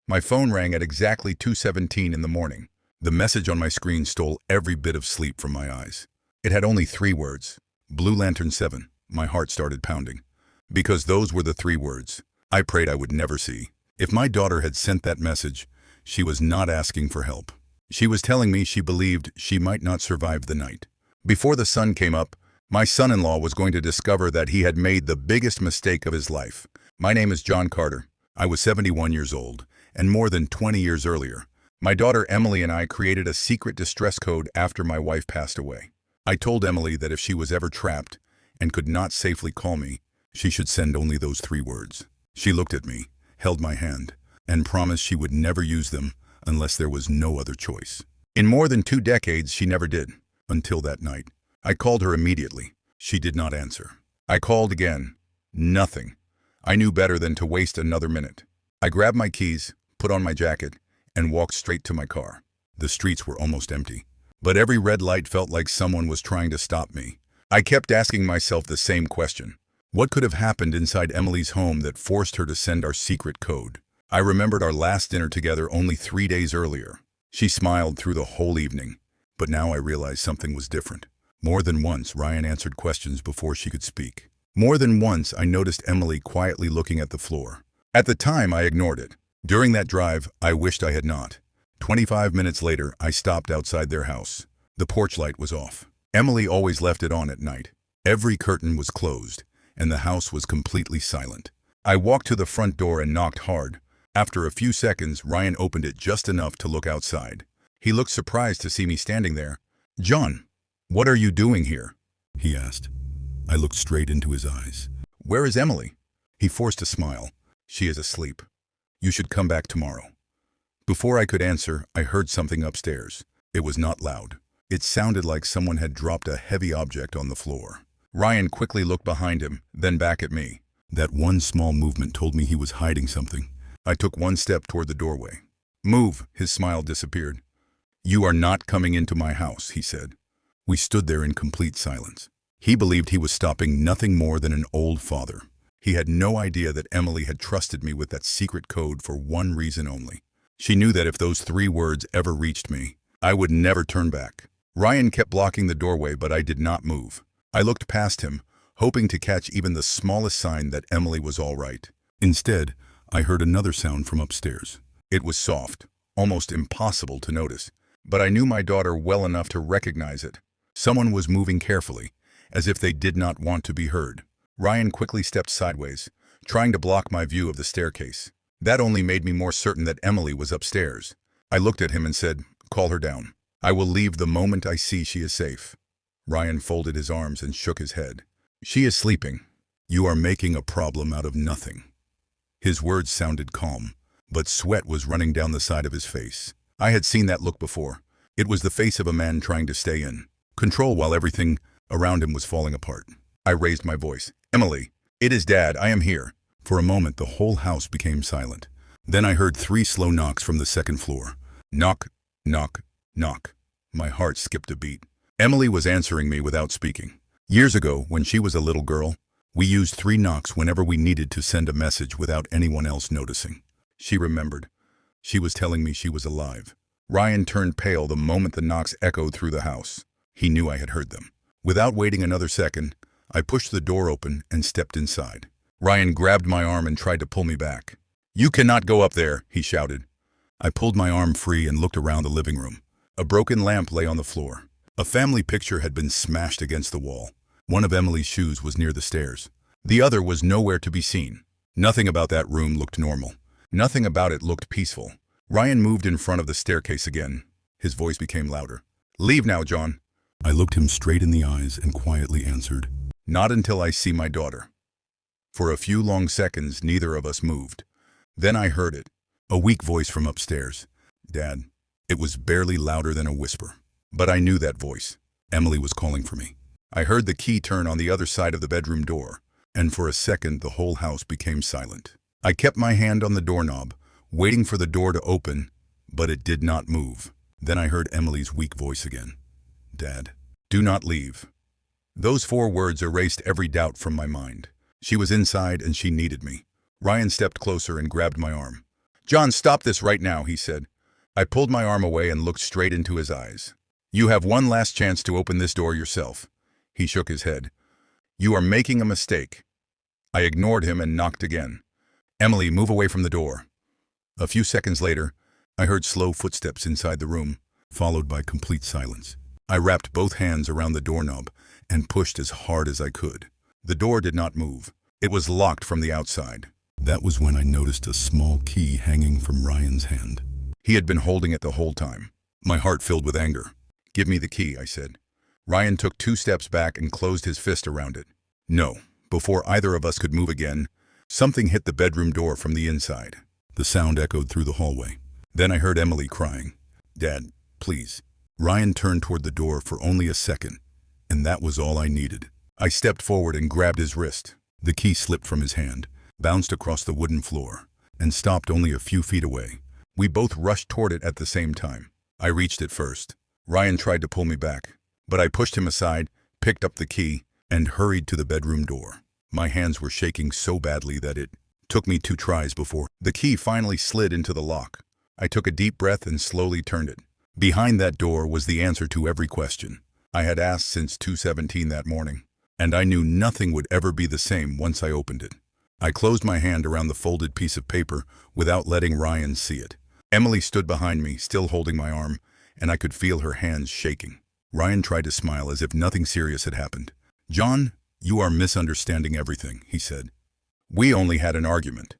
My phone rang at exactly 2:17 in the morning. The message on my screen stole every bit of sleep from my eyes. It had only 3 words. Blue Lantern 7. My heart started pounding. Because those were the 3 words I prayed I would never see. If my daughter had sent that message, she was not asking for help. She was telling me she believed she might not survive the night. Before the sun came up, my son-in-law was going to discover that he had made the biggest mistake of his life. My name is John Carter. I was 71 years old, and more than 20 years earlier, my daughter Emily and I created a secret distress code after my wife passed away. I told Emily that if she was ever trapped and could not safely call me, she should send only those 3 words. She looked at me, held my hand, and promised she would never use them unless there was no other choice. In more than 2 decades, she never did, until that night. I called her immediately. She did not answer. I called again. Nothing. I knew better than to waste another minute. I grabbed my keys, put on my jacket, and walked straight to my car. The streets were almost empty, but every red light felt like someone was trying to stop me. I kept asking myself the same question. What could have happened inside Emily's home that forced her to send our secret code? I remembered our last dinner together only 3 days earlier. She smiled through the whole evening, but now I realized something was different. More than once, Ryan answered questions before she could speak. More than once, I noticed Emily quietly looking at the floor. At the time, I ignored it. During that drive, I wished I had not. 25 minutes later, I stopped outside their house. The porch light was off. Emily always left it on at night. Every curtain was closed, and the house was completely silent. I walked to the front door and knocked hard. After a few seconds, Ryan opened it just enough to look outside. He looked surprised to see me standing there. "John, what are you doing here?" he asked. I looked straight into his eyes. "Where is Emily?" He forced a smile. "She is asleep. You should come back tomorrow." Before I could answer, I heard something upstairs. It was not loud. It sounded like someone had dropped a heavy object on the floor. Ryan quickly looked behind him, then back at me. That one small movement told me he was hiding something. I took one step toward the doorway. "Move," his smile disappeared. "You are not coming into my house," he said. We stood there in complete silence. He believed he was stopping nothing more than an old father. He had no idea that Emily had trusted me with that secret code for one reason only. She knew that if those 3 words ever reached me, I would never turn back. Ryan kept blocking the doorway, but I did not move. I looked past him, hoping to catch even the smallest sign that Emily was all right. Instead, I heard another sound from upstairs. It was soft, almost impossible to notice, but I knew my daughter well enough to recognize it. Someone was moving carefully, as if they did not want to be heard. Ryan quickly stepped sideways, trying to block my view of the staircase. That only made me more certain that Emily was upstairs. I looked at him and said, "Call her down. I will leave the moment I see she is safe." Ryan folded his arms and shook his head. "She is sleeping. You are making a problem out of nothing." His words sounded calm, but sweat was running down the side of his face. I had seen that look before. It was the face of a man trying to stay in control while everything around him was falling apart. I raised my voice. "Emily, it is Dad. I am here." For a moment, the whole house became silent. Then I heard 3 slow knocks from the second floor. Knock, knock, knock. My heart skipped a beat. Emily was answering me without speaking. Years ago, when she was a little girl, we used 3 knocks whenever we needed to send a message without anyone else noticing. She remembered. She was telling me she was alive. Ryan turned pale the moment the knocks echoed through the house. He knew I had heard them. Without waiting another second, I pushed the door open and stepped inside. Ryan grabbed my arm and tried to pull me back. "You cannot go up there," he shouted. I pulled my arm free and looked around the living room. A broken lamp lay on the floor. A family picture had been smashed against the wall. One of Emily's shoes was near the stairs. The other was nowhere to be seen. Nothing about that room looked normal. Nothing about it looked peaceful. Ryan moved in front of the staircase again. His voice became louder. "Leave now, John." I looked him straight in the eyes and quietly answered, "Not until I see my daughter." For a few long seconds, neither of us moved. Then I heard it, a weak voice from upstairs. "Dad." It was barely louder than a whisper. But I knew that voice. Emily was calling for me. I heard the key turn on the other side of the bedroom door, and for a second the whole house became silent. I kept my hand on the doorknob, waiting for the door to open, but it did not move. Then I heard Emily's weak voice again. "Dad, do not leave." Those 4 words erased every doubt from my mind. She was inside and she needed me. Ryan stepped closer and grabbed my arm. "John, stop this right now," he said. I pulled my arm away and looked straight into his eyes. "You have one last chance to open this door yourself." He shook his head. "You are making a mistake." I ignored him and knocked again. "Emily, move away from the door." A few seconds later, I heard slow footsteps inside the room, followed by complete silence. I wrapped both hands around the doorknob and pushed as hard as I could. The door did not move. It was locked from the outside. That was when I noticed a small key hanging from Ryan's hand. He had been holding it the whole time. My heart filled with anger. "Give me the key," I said. Ryan took 2 steps back and closed his fist around it. No, before either of us could move again, something hit the bedroom door from the inside. The sound echoed through the hallway. Then I heard Emily crying, "Dad, please." Ryan turned toward the door for only a second, and that was all I needed. I stepped forward and grabbed his wrist. The key slipped from his hand, bounced across the wooden floor, and stopped only a few feet away. We both rushed toward it at the same time. I reached it first. Ryan tried to pull me back, but I pushed him aside, picked up the key, and hurried to the bedroom door. My hands were shaking so badly that it took me 2 tries before the key finally slid into the lock. I took a deep breath and slowly turned it. Behind that door was the answer to every question I had asked since 2:17 that morning, and I knew nothing would ever be the same once I opened it. I closed my hand around the folded piece of paper without letting Ryan see it. Emily stood behind me, still holding my arm, and I could feel her hands shaking. Ryan tried to smile as if nothing serious had happened. "John, you are misunderstanding everything," he said. "We only had an argument."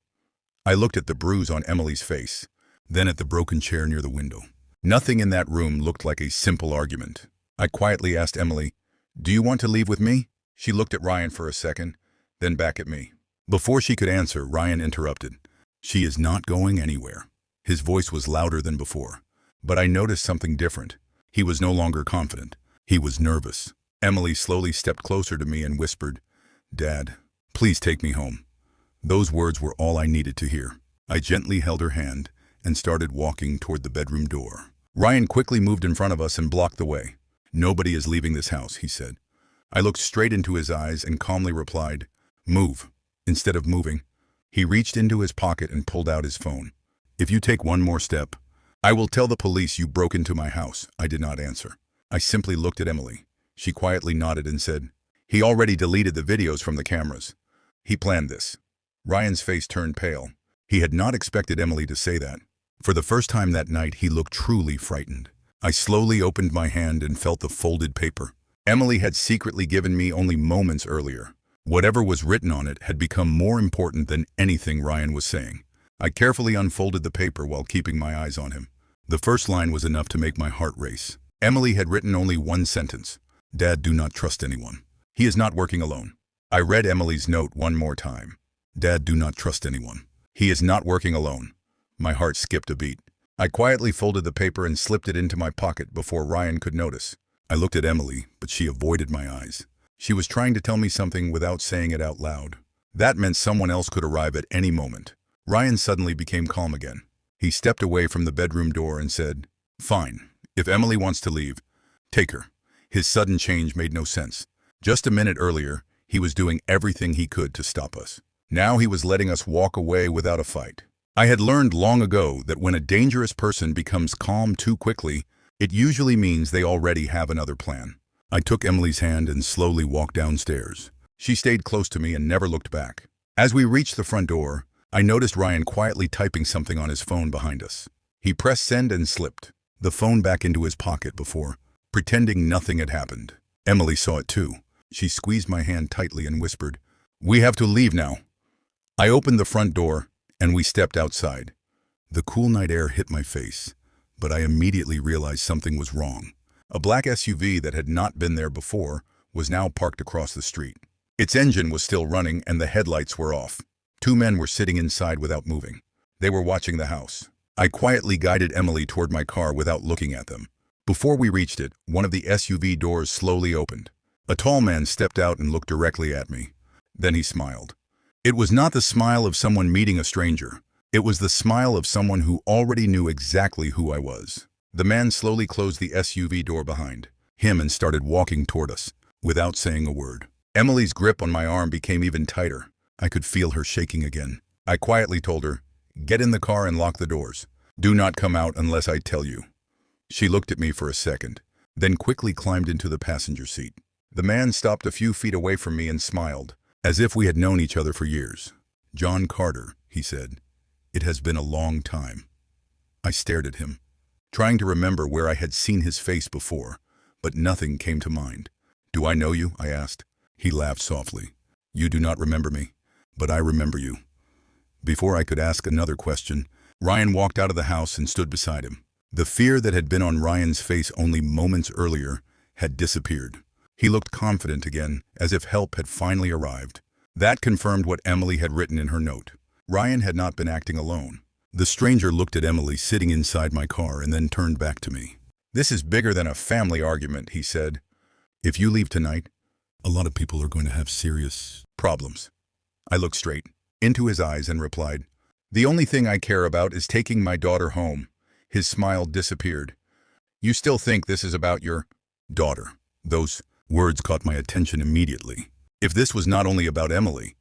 I looked at the bruise on Emily's face, then at the broken chair near the window. Nothing in that room looked like a simple argument. I quietly asked Emily, "Do you want to leave with me?" She looked at Ryan for a second, then back at me. Before she could answer, Ryan interrupted. "She is not going anywhere." His voice was louder than before, but I noticed something different. He was no longer confident. He was nervous. Emily slowly stepped closer to me and whispered, "Dad, please take me home." Those words were all I needed to hear. I gently held her hand and started walking toward the bedroom door. Ryan quickly moved in front of us and blocked the way. "Nobody is leaving this house," he said. I looked straight into his eyes and calmly replied, "Move." Instead of moving, he reached into his pocket and pulled out his phone. "If you take one more step, I will tell the police you broke into my house." I did not answer. I simply looked at Emily. She quietly nodded and said, "He already deleted the videos from the cameras. He planned this." Ryan's face turned pale. He had not expected Emily to say that. For the first time that night, he looked truly frightened. I slowly opened my hand and felt the folded paper. Emily had secretly given me only moments earlier. Whatever was written on it had become more important than anything Ryan was saying. I carefully unfolded the paper while keeping my eyes on him. The first line was enough to make my heart race. Emily had written only one sentence: "Dad, do not trust anyone. He is not working alone." I read Emily's note one more time. "Dad, do not trust anyone. He is not working alone." My heart skipped a beat. I quietly folded the paper and slipped it into my pocket before Ryan could notice. I looked at Emily, but she avoided my eyes. She was trying to tell me something without saying it out loud. That meant someone else could arrive at any moment. Ryan suddenly became calm again. He stepped away from the bedroom door and said, "Fine. If Emily wants to leave, take her." His sudden change made no sense. Just a minute earlier, he was doing everything he could to stop us. Now he was letting us walk away without a fight. I had learned long ago that when a dangerous person becomes calm too quickly, it usually means they already have another plan. I took Emily's hand and slowly walked downstairs. She stayed close to me and never looked back. As we reached the front door, I noticed Ryan quietly typing something on his phone behind us. He pressed send and slipped the phone back into his pocket before pretending nothing had happened. Emily saw it too. She squeezed my hand tightly and whispered, "We have to leave now." I opened the front door and we stepped outside. The cool night air hit my face, but I immediately realized something was wrong. A black SUV that had not been there before was now parked across the street. Its engine was still running and the headlights were off. 2 men were sitting inside without moving. They were watching the house. I quietly guided Emily toward my car without looking at them. Before we reached it, one of the SUV doors slowly opened. A tall man stepped out and looked directly at me. Then he smiled. It was not the smile of someone meeting a stranger. It was the smile of someone who already knew exactly who I was. The man slowly closed the SUV door behind him and started walking toward us, without saying a word. Emily's grip on my arm became even tighter. I could feel her shaking again. I quietly told her, Get in the car and lock the doors. Do not come out unless I tell you." She looked at me for a second, then quickly climbed into the passenger seat. The man stopped a few feet away from me and smiled, as if we had known each other for years. "John Carter," he said. "It has been a long time." I stared at him, trying to remember where I had seen his face before, but nothing came to mind. "Do I know you?" I asked. He laughed softly. "You do not remember me, but I remember you." Before I could ask another question, Ryan walked out of the house and stood beside him. The fear that had been on Ryan's face only moments earlier had disappeared. He looked confident again, as if help had finally arrived. That confirmed what Emily had written in her note. Ryan had not been acting alone. The stranger looked at Emily sitting inside my car and then turned back to me. "This is bigger than a family argument," he said. "If you leave tonight, a lot of people are going to have serious problems." I looked straight into his eyes and replied, "The only thing I care about is taking my daughter home." His smile disappeared. "You still think this is about your daughter?" Those words caught my attention immediately. If this was not only about Emily,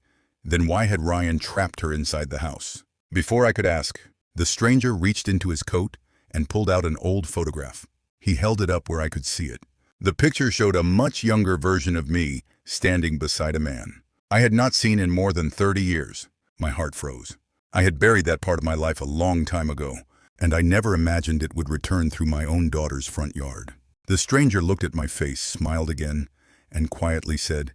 then why had Ryan trapped her inside the house? Before I could ask, the stranger reached into his coat and pulled out an old photograph. He held it up where I could see it. The picture showed a much younger version of me standing beside a man I had not seen in more than 30 years. My heart froze. I had buried that part of my life a long time ago, and I never imagined it would return through my own daughter's front yard. The stranger looked at my face, smiled again, and quietly said,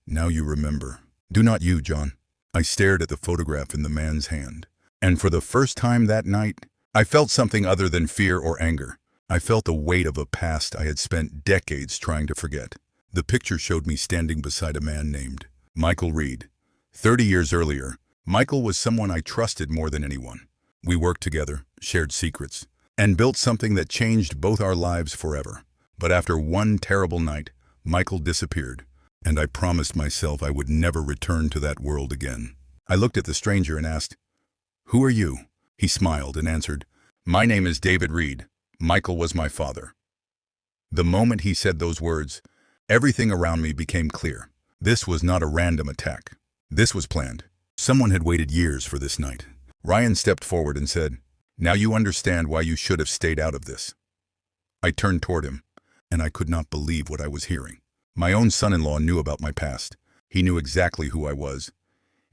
"Now you remember." "Do not you, John?" I stared at the photograph in the man's hand, and for the first time that night, I felt something other than fear or anger. I felt the weight of a past I had spent decades trying to forget. The picture showed me standing beside a man named Michael Reed. 30 years earlier, Michael was someone I trusted more than anyone. We worked together, shared secrets, and built something that changed both our lives forever. But after one terrible night, Michael disappeared, and I promised myself I would never return to that world again. I looked at the stranger and asked, "Who are you?" He smiled and answered, "My name is David Reed. Michael was my father." The moment he said those words, everything around me became clear. This was not a random attack. This was planned. Someone had waited years for this night. Ryan stepped forward and said, "Now you understand why you should have stayed out of this." I turned toward him, and I could not believe what I was hearing. My own son-in-law knew about my past. He knew exactly who I was,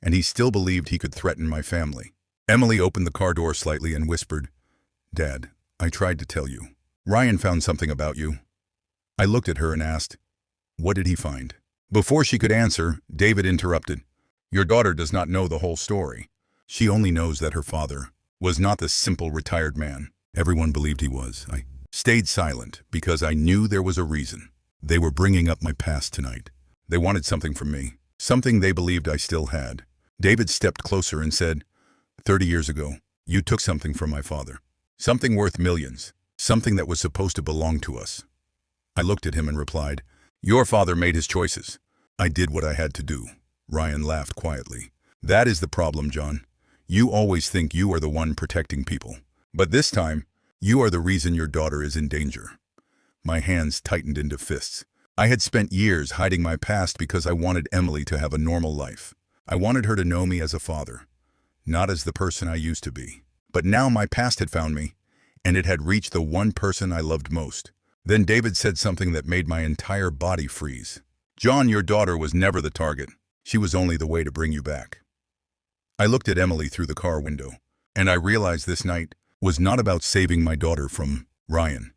and he still believed he could threaten my family. Emily opened the car door slightly and whispered, "Dad, I tried to tell you. Ryan found something about you." I looked at her and asked, "What did he find?" Before she could answer, David interrupted, "Your daughter does not know the whole story. She only knows that her father was not the simple retired man everyone believed he was." I stayed silent because I knew there was a reason. They were bringing up my past tonight. They wanted something from me, something they believed I still had. David stepped closer and said, 30 years ago, you took something from my father. Something worth millions. Something that was supposed to belong to us." I looked at him and replied, "Your father made his choices. I did what I had to do." Ryan laughed quietly. "That is the problem, John. You always think you are the one protecting people. But this time, you are the reason your daughter is in danger." My hands tightened into fists. I had spent years hiding my past because I wanted Emily to have a normal life. I wanted her to know me as a father, not as the person I used to be. But now my past had found me, and it had reached the one person I loved most. Then David said something that made my entire body freeze. "John, your daughter was never the target. She was only the way to bring you back." I looked at Emily through the car window, and I realized this night was not about saving my daughter from Ryan.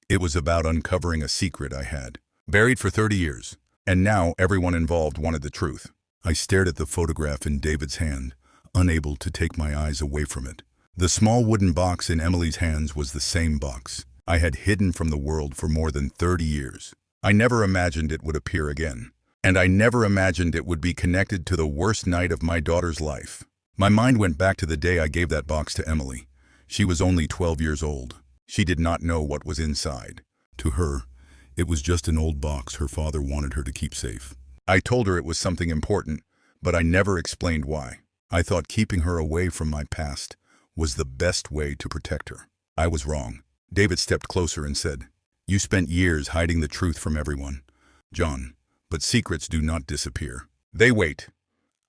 It was about uncovering a secret I had, buried for 30 years, and now everyone involved wanted the truth. I stared at the photograph in David's hand, unable to take my eyes away from it. The small wooden box in Emily's hands was the same box I had hidden from the world for more than 30 years. I never imagined it would appear again, and I never imagined it would be connected to the worst night of my daughter's life. My mind went back to the day I gave that box to Emily. She was only 12 years old. She did not know what was inside. To her, it was just an old box her father wanted her to keep safe. I told her it was something important, but I never explained why. I thought keeping her away from my past was the best way to protect her. I was wrong. David stepped closer and said, "You spent years hiding the truth from everyone, John, but secrets do not disappear. They wait."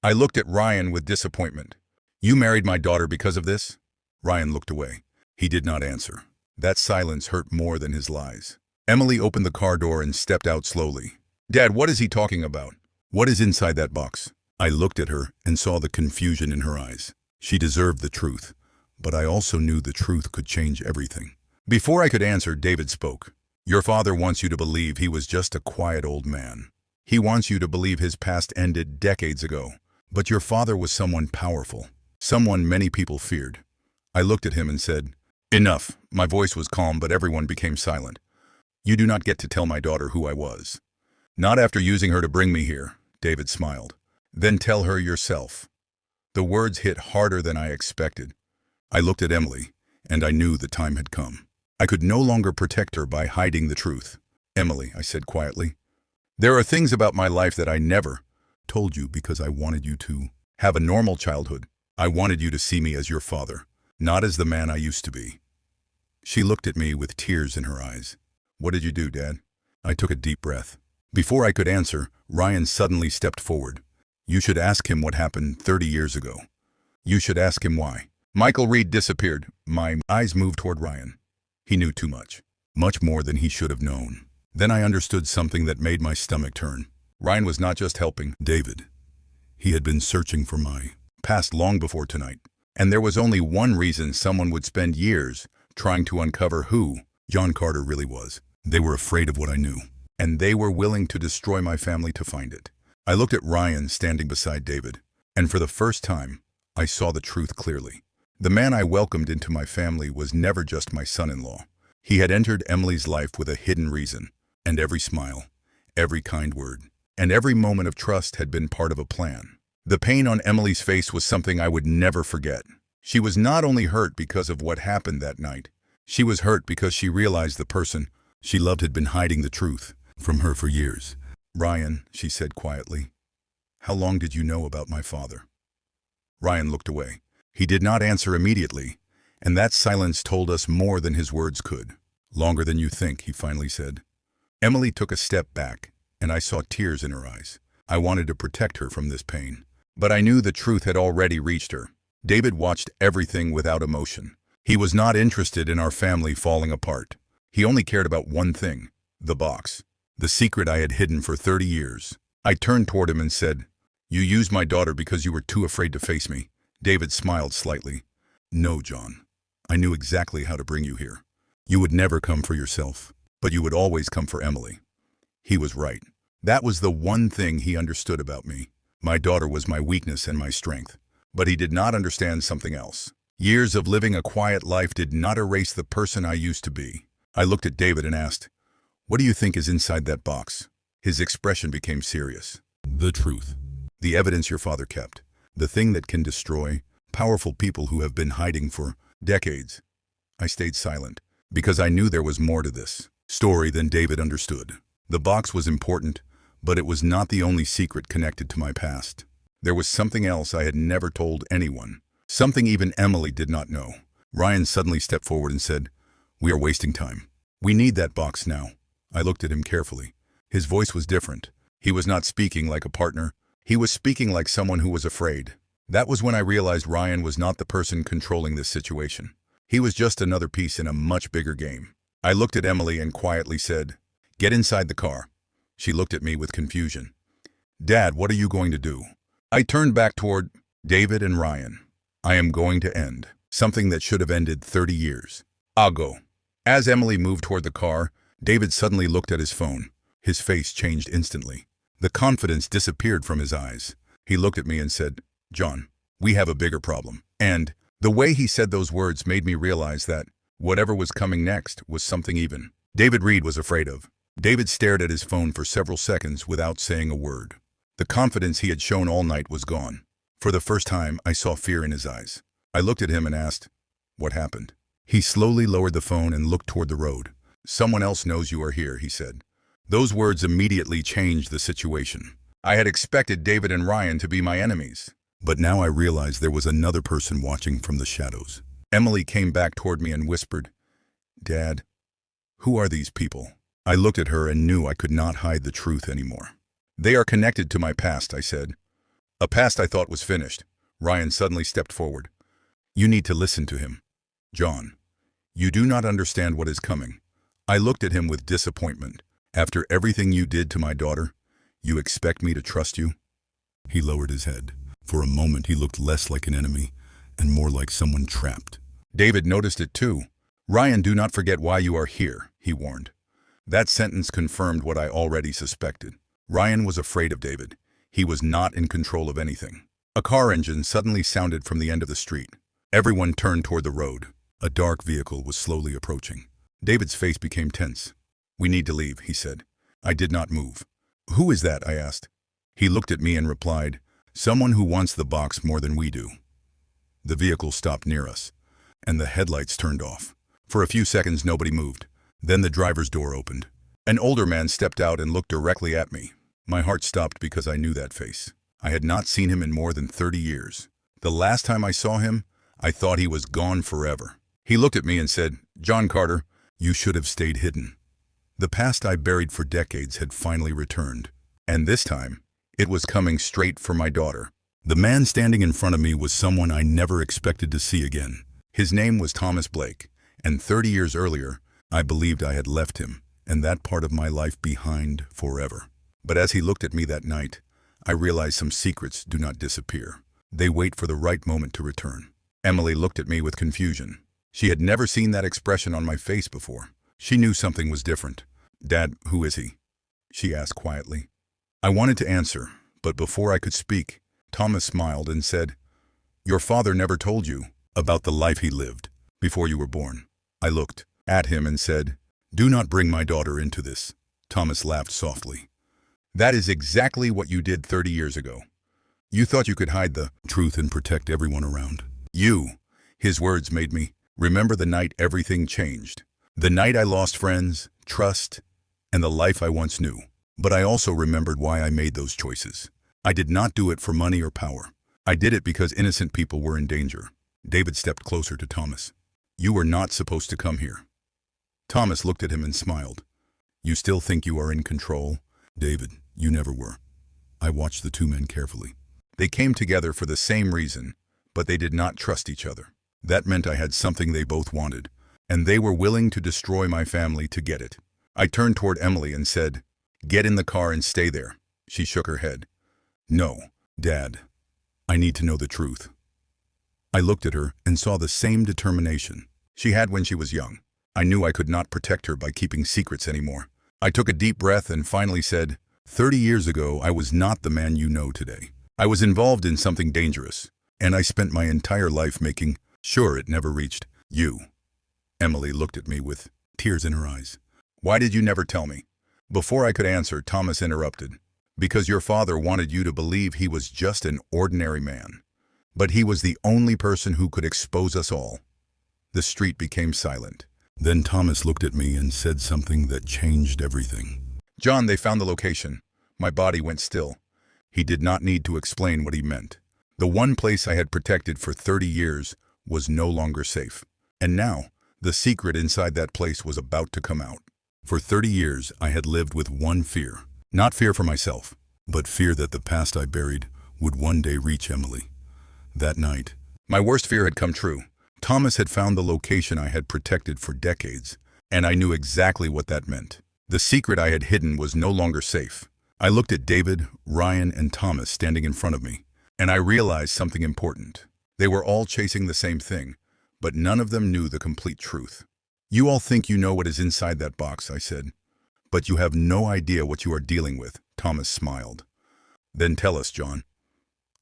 I looked at Ryan with disappointment. You married my daughter because of this? Ryan looked away. He did not answer. That silence hurt more than his lies. Emily opened the car door and stepped out slowly. Dad, what is he talking about? What is inside that box? I looked at her and saw the confusion in her eyes. She deserved the truth, but I also knew the truth could change everything. Before I could answer, David spoke. Your father wants you to believe he was just a quiet old man. He wants you to believe his past ended decades ago. But your father was someone powerful, someone many people feared. I looked at him and said, Enough. My voice was calm, but everyone became silent. You do not get to tell my daughter who I was. Not after using her to bring me here, David smiled. Then tell her yourself. The words hit harder than I expected. I looked at Emily, and I knew the time had come. I could no longer protect her by hiding the truth. Emily, I said quietly, there are things about my life that I never told you because I wanted you to have a normal childhood. I wanted you to see me as your father, not as the man I used to be. She looked at me with tears in her eyes. What did you do, Dad? I took a deep breath. Before I could answer, Ryan suddenly stepped forward. You should ask him what happened 30 years ago. You should ask him why. Michael Reed disappeared. My eyes moved toward Ryan. He knew too much. Much more than he should have known. Then I understood something that made my stomach turn. Ryan was not just helping David. He had been searching for my past long before tonight. And there was only one reason someone would spend years trying to uncover who John Carter really was. They were afraid of what I knew. And they were willing to destroy my family to find it. I looked at Ryan standing beside David. And for the first time, I saw the truth clearly. The man I welcomed into my family was never just my son-in-law. He had entered Emily's life with a hidden reason. And every smile, every kind word, and every moment of trust had been part of a plan. The pain on Emily's face was something I would never forget. She was not only hurt because of what happened that night. She was hurt because she realized the person she loved had been hiding the truth from her for years. Ryan, she said quietly, how long did you know about my father? Ryan looked away. He did not answer immediately, and that silence told us more than his words could. Longer than you think, he finally said. Emily took a step back, and I saw tears in her eyes. I wanted to protect her from this pain, but I knew the truth had already reached her. David watched everything without emotion. He was not interested in our family falling apart. He only cared about one thing, the box, the secret I had hidden for 30 years. I turned toward him and said, You used my daughter because you were too afraid to face me. David smiled slightly. No, John. I knew exactly how to bring you here. You would never come for yourself, but you would always come for Emily. He was right. That was the one thing he understood about me. My daughter was my weakness and my strength. But he did not understand something else. Years of living a quiet life did not erase the person I used to be. I looked at David and asked, What do you think is inside that box? His expression became serious. The truth. The evidence your father kept. The thing that can destroy powerful people who have been hiding for decades. I stayed silent, because I knew there was more to this story than David understood. The box was important, but it was not the only secret connected to my past. There was something else I had never told anyone. Something even Emily did not know. Ryan suddenly stepped forward and said, We are wasting time. We need that box now. I looked at him carefully. His voice was different. He was not speaking like a partner. He was speaking like someone who was afraid. That was when I realized Ryan was not the person controlling this situation. He was just another piece in a much bigger game. I looked at Emily and quietly said, Get inside the car. She looked at me with confusion. Dad, what are you going to do? I turned back toward David and Ryan. I am going to end something that should have ended 30 years. I'll go. As Emily moved toward the car, David suddenly looked at his phone. His face changed instantly. The confidence disappeared from his eyes. He looked at me and said, John, we have a bigger problem. And the way he said those words made me realize that whatever was coming next was something even David Reed was afraid of. David stared at his phone for several seconds without saying a word. The confidence he had shown all night was gone. For the first time, I saw fear in his eyes. I looked at him and asked, What happened? He slowly lowered the phone and looked toward the road. Someone else knows you are here, he said. Those words immediately changed the situation. I had expected David and Ryan to be my enemies. But now I realized there was another person watching from the shadows. Emily came back toward me and whispered, Dad, who are these people? I looked at her and knew I could not hide the truth anymore. They are connected to my past, I said. A past I thought was finished, Ryan suddenly stepped forward. You need to listen to him. John, you do not understand what is coming. I looked at him with disappointment. After everything you did to my daughter, you expect me to trust you? He lowered his head. For a moment he looked less like an enemy and more like someone trapped. David noticed it too. Ryan, do not forget why you are here, he warned. That sentence confirmed what I already suspected. Ryan was afraid of David. He was not in control of anything. A car engine suddenly sounded from the end of the street. Everyone turned toward the road. A dark vehicle was slowly approaching. David's face became tense. We need to leave, he said. I did not move. Who is that? I asked. He looked at me and replied, someone who wants the box more than we do. The vehicle stopped near us, and the headlights turned off. For a few seconds nobody moved. Then the driver's door opened. An older man stepped out and looked directly at me. My heart stopped because I knew that face. I had not seen him in more than 30 years. The last time I saw him, I thought he was gone forever. He looked at me and said, John Carter, you should have stayed hidden. The past I buried for decades had finally returned. And this time, it was coming straight for my daughter. The man standing in front of me was someone I never expected to see again. His name was Thomas Blake, and 30 years earlier, I believed I had left him and that part of my life behind forever. But as he looked at me that night, I realized some secrets do not disappear. They wait for the right moment to return. Emily looked at me with confusion. She had never seen that expression on my face before. She knew something was different. Dad, who is he? She asked quietly. I wanted to answer, but before I could speak, Thomas smiled and said, Your father never told you about the life he lived before you were born. I looked at him and said, Do not bring my daughter into this. Thomas laughed softly. That is exactly what you did 30 years ago. You thought you could hide the truth and protect everyone around. His words made me remember the night everything changed. The night I lost friends, trust, and the life I once knew. But I also remembered why I made those choices. I did not do it for money or power. I did it because innocent people were in danger. David stepped closer to Thomas. You were not supposed to come here. Thomas looked at him and smiled. You still think you are in control? David, you never were. I watched the two men carefully. They came together for the same reason, but they did not trust each other. That meant I had something they both wanted, and they were willing to destroy my family to get it. I turned toward Emily and said, Get in the car and stay there. She shook her head. No, Dad. I need to know the truth. I looked at her and saw the same determination she had when she was young. I knew I could not protect her by keeping secrets anymore. I took a deep breath and finally said, 30 years ago, I was not the man you know today. I was involved in something dangerous, and I spent my entire life making sure it never reached you. Emily looked at me with tears in her eyes. Why did you never tell me? Before I could answer, Thomas interrupted. Because your father wanted you to believe he was just an ordinary man. But he was the only person who could expose us all. The street became silent. Then Thomas looked at me and said something that changed everything. John, they found the location. My body went still. He did not need to explain what he meant. The one place I had protected for 30 years was no longer safe. And now, the secret inside that place was about to come out. For 30 years, I had lived with one fear. Not fear for myself, but fear that the past I buried would one day reach Emily. That night, my worst fear had come true. Thomas had found the location I had protected for decades, and I knew exactly what that meant. The secret I had hidden was no longer safe. I looked at David, Ryan, and Thomas standing in front of me, and I realized something important. They were all chasing the same thing, but none of them knew the complete truth. You all think you know what is inside that box, I said. But you have no idea what you are dealing with, Thomas smiled. Then tell us, John.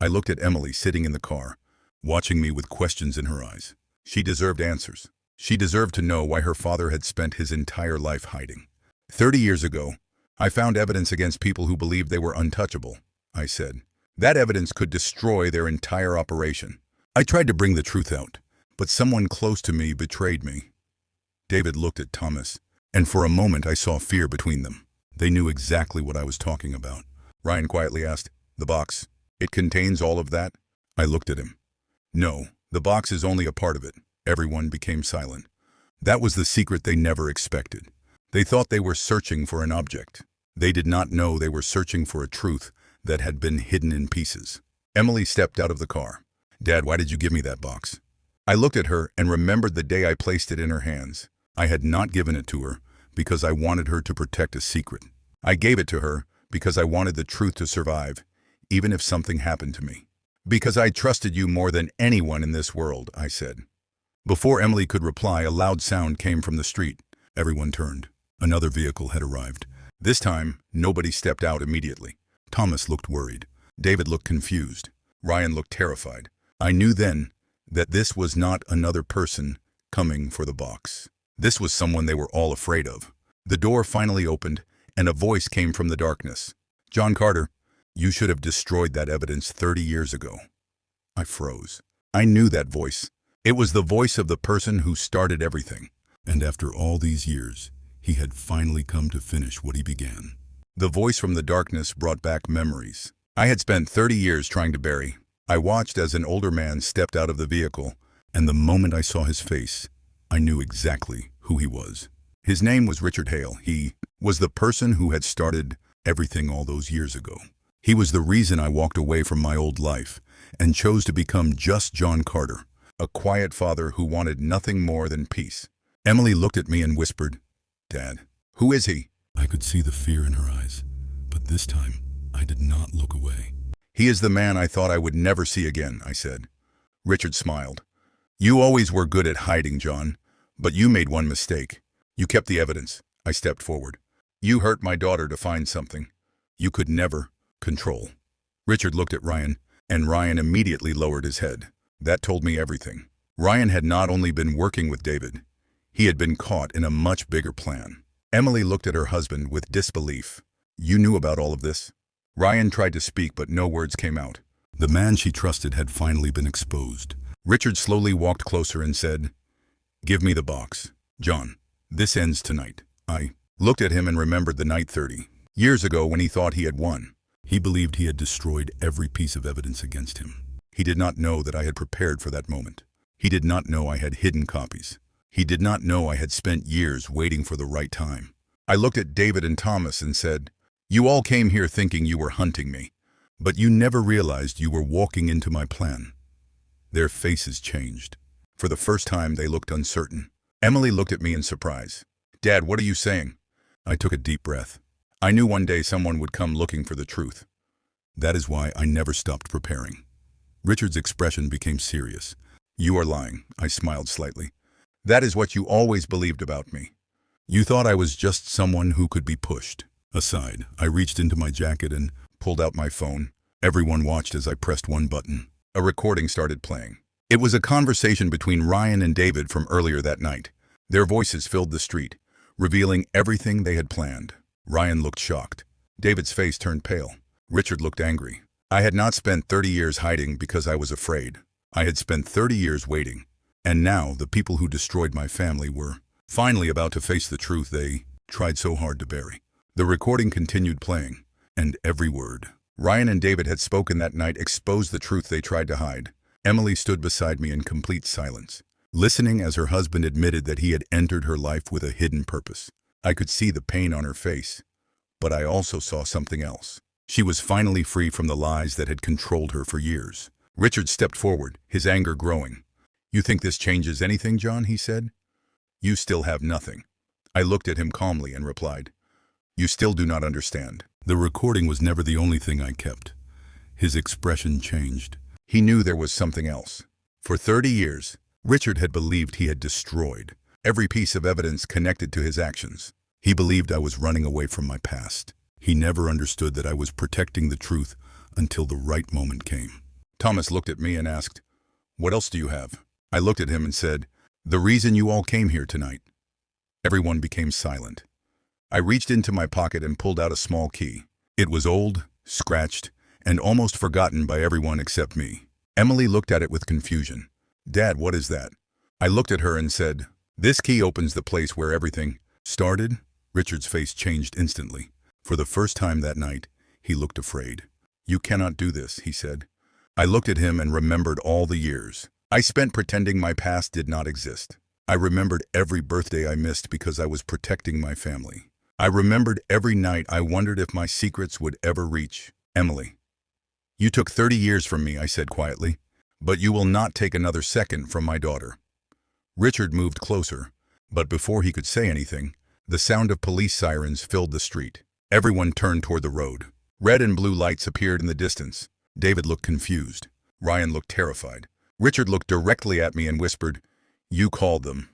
I looked at Emily sitting in the car, watching me with questions in her eyes. She deserved answers. She deserved to know why her father had spent his entire life hiding. 30 years ago, I found evidence against people who believed they were untouchable, I said. That evidence could destroy their entire operation. I tried to bring the truth out, but someone close to me betrayed me. David looked at Thomas, and for a moment I saw fear between them. They knew exactly what I was talking about. Ryan quietly asked, The box, it contains all of that? I looked at him. No, the box is only a part of it. Everyone became silent. That was the secret they never expected. They thought they were searching for an object. They did not know they were searching for a truth that had been hidden in pieces. Emily stepped out of the car. Dad, why did you give me that box? I looked at her and remembered the day I placed it in her hands. I had not given it to her because I wanted her to protect a secret. I gave it to her because I wanted the truth to survive, even if something happened to me. Because I trusted you more than anyone in this world, I said. Before Emily could reply, a loud sound came from the street. Everyone turned. Another vehicle had arrived. This time, nobody stepped out immediately. Thomas looked worried. David looked confused. Ryan looked terrified. I knew then that this was not another person coming for the box. This was someone they were all afraid of. The door finally opened, and a voice came from the darkness. John Carter, you should have destroyed that evidence 30 years ago. I froze. I knew that voice. It was the voice of the person who started everything. And after all these years, he had finally come to finish what he began. The voice from the darkness brought back memories I had spent 30 years trying to bury. I watched as an older man stepped out of the vehicle, and the moment I saw his face, I knew exactly who he was. His name was Richard Hale. He was the person who had started everything all those years ago. He was the reason I walked away from my old life and chose to become just John Carter, a quiet father who wanted nothing more than peace. Emily looked at me and whispered, Dad, who is he? I could see the fear in her eyes, but this time I did not look away. He is the man I thought I would never see again, I said. Richard smiled. You always were good at hiding, John, but you made one mistake. You kept the evidence. I stepped forward. You hurt my daughter to find something you could never control. Richard looked at Ryan, and Ryan immediately lowered his head. That told me everything. Ryan had not only been working with David, he had been caught in a much bigger plan. Emily looked at her husband with disbelief. You knew about all of this? Ryan tried to speak, but no words came out. The man she trusted had finally been exposed. Richard slowly walked closer and said, Give me the box. John, this ends tonight. I looked at him and remembered the night 30 years ago when he thought he had won. He believed he had destroyed every piece of evidence against him. He did not know that I had prepared for that moment. He did not know I had hidden copies. He did not know I had spent years waiting for the right time. I looked at David and Thomas and said, You all came here thinking you were hunting me, but you never realized you were walking into my plan. Their faces changed. For the first time, they looked uncertain. Emily looked at me in surprise. Dad, what are you saying? I took a deep breath. I knew one day someone would come looking for the truth. That is why I never stopped preparing. Richard's expression became serious. You are lying, I smiled slightly. That is what you always believed about me. You thought I was just someone who could be pushed aside. I reached into my jacket and pulled out my phone. Everyone watched as I pressed one button. A recording started playing. It was a conversation between Ryan and David from earlier that night. Their voices filled the street, revealing everything they had planned. Ryan looked shocked. David's face turned pale. Richard looked angry. I had not spent 30 years hiding because I was afraid. I had spent 30 years waiting. And now the people who destroyed my family were finally about to face the truth they tried so hard to bury. The recording continued playing, and every word Ryan and David had spoken that night exposed the truth they tried to hide. Emily stood beside me in complete silence, listening as her husband admitted that he had entered her life with a hidden purpose. I could see the pain on her face, but I also saw something else. She was finally free from the lies that had controlled her for years. Richard stepped forward, his anger growing. You think this changes anything, John? He said. You still have nothing. I looked at him calmly and replied, You still do not understand. The recording was never the only thing I kept. His expression changed. He knew there was something else. For 30 years, Richard had believed he had destroyed every piece of evidence connected to his actions. He believed I was running away from my past. He never understood that I was protecting the truth until the right moment came. Thomas looked at me and asked, What else do you have? I looked at him and said, The reason you all came here tonight. Everyone became silent. I reached into my pocket and pulled out a small key. It was old, scratched, and almost forgotten by everyone except me. Emily looked at it with confusion. Dad, what is that? I looked at her and said, This key opens the place where everything started. Richard's face changed instantly. For the first time that night, he looked afraid. You cannot do this, he said. I looked at him and remembered all the years I spent pretending my past did not exist. I remembered every birthday I missed because I was protecting my family. I remembered every night I wondered if my secrets would ever reach Emily. You took 30 years from me, I said quietly, but you will not take another second from my daughter." Richard moved closer, but before he could say anything, the sound of police sirens filled the street. Everyone turned toward the road. Red and blue lights appeared in the distance. David looked confused. Ryan looked terrified. Richard looked directly at me and whispered, "You called them."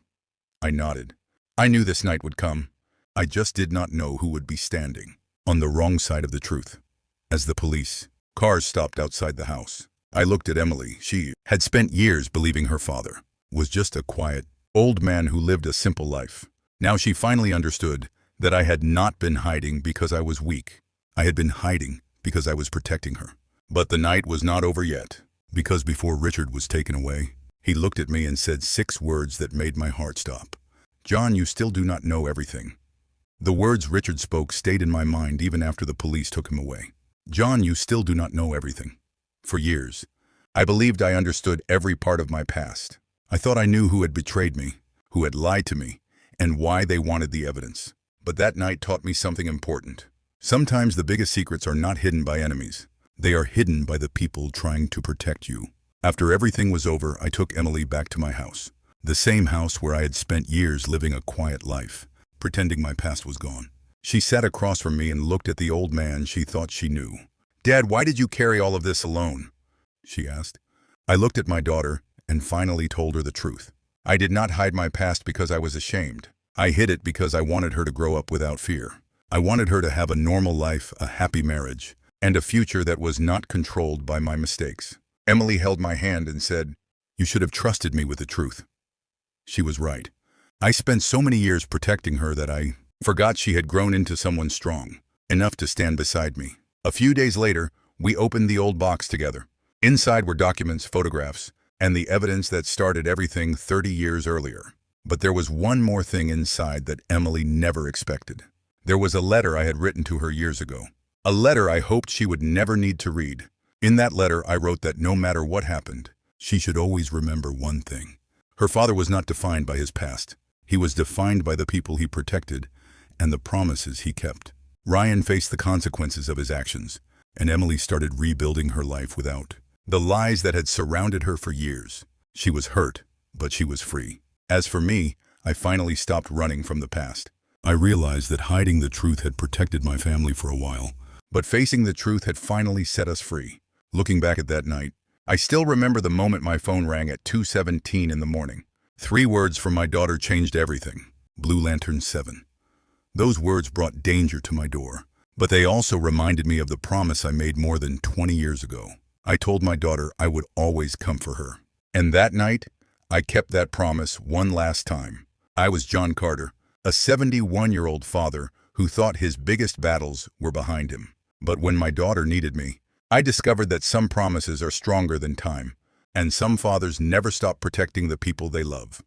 I nodded. I knew this night would come. I just did not know who would be standing on the wrong side of the truth. As the police cars stopped outside the house, I looked at Emily. She had spent years believing her father was just a quiet, old man who lived a simple life. Now she finally understood that I had not been hiding because I was weak. I had been hiding because I was protecting her. But the night was not over yet, because before Richard was taken away, he looked at me and said 6 words that made my heart stop. "John, you still do not know everything." The words Richard spoke stayed in my mind even after the police took him away. "John, you still do not know everything." For years, I believed I understood every part of my past. I thought I knew who had betrayed me, who had lied to me, and why they wanted the evidence. But that night taught me something important. Sometimes the biggest secrets are not hidden by enemies. They are hidden by the people trying to protect you. After everything was over, I took Emily back to my house. The same house where I had spent years living a quiet life, pretending my past was gone. She sat across from me and looked at the old man she thought she knew. "Dad, why did you carry all of this alone?" she asked. I looked at my daughter and finally told her the truth. I did not hide my past because I was ashamed. I hid it because I wanted her to grow up without fear. I wanted her to have a normal life, a happy marriage, and a future that was not controlled by my mistakes. Emily held my hand and said, "You should have trusted me with the truth." She was right. I spent so many years protecting her that I forgot she had grown into someone strong, enough to stand beside me. A few days later, we opened the old box together. Inside were documents, photographs, and the evidence that started everything 30 years earlier. But there was one more thing inside that Emily never expected. There was a letter I had written to her years ago. A letter I hoped she would never need to read. In that letter, I wrote that no matter what happened, she should always remember one thing. Her father was not defined by his past. He was defined by the people he protected and the promises he kept. Ryan faced the consequences of his actions, and Emily started rebuilding her life without the lies that had surrounded her for years. She was hurt, but she was free. As for me, I finally stopped running from the past. I realized that hiding the truth had protected my family for a while, but facing the truth had finally set us free. Looking back at that night, I still remember the moment my phone rang at 2:17 in the morning. 3 words from my daughter changed everything. Blue Lantern 7. Those words brought danger to my door, but they also reminded me of the promise I made more than 20 years ago. I told my daughter I would always come for her. And that night, I kept that promise one last time. I was John Carter, a 71-year-old father who thought his biggest battles were behind him. But when my daughter needed me, I discovered that some promises are stronger than time, and some fathers never stop protecting the people they love.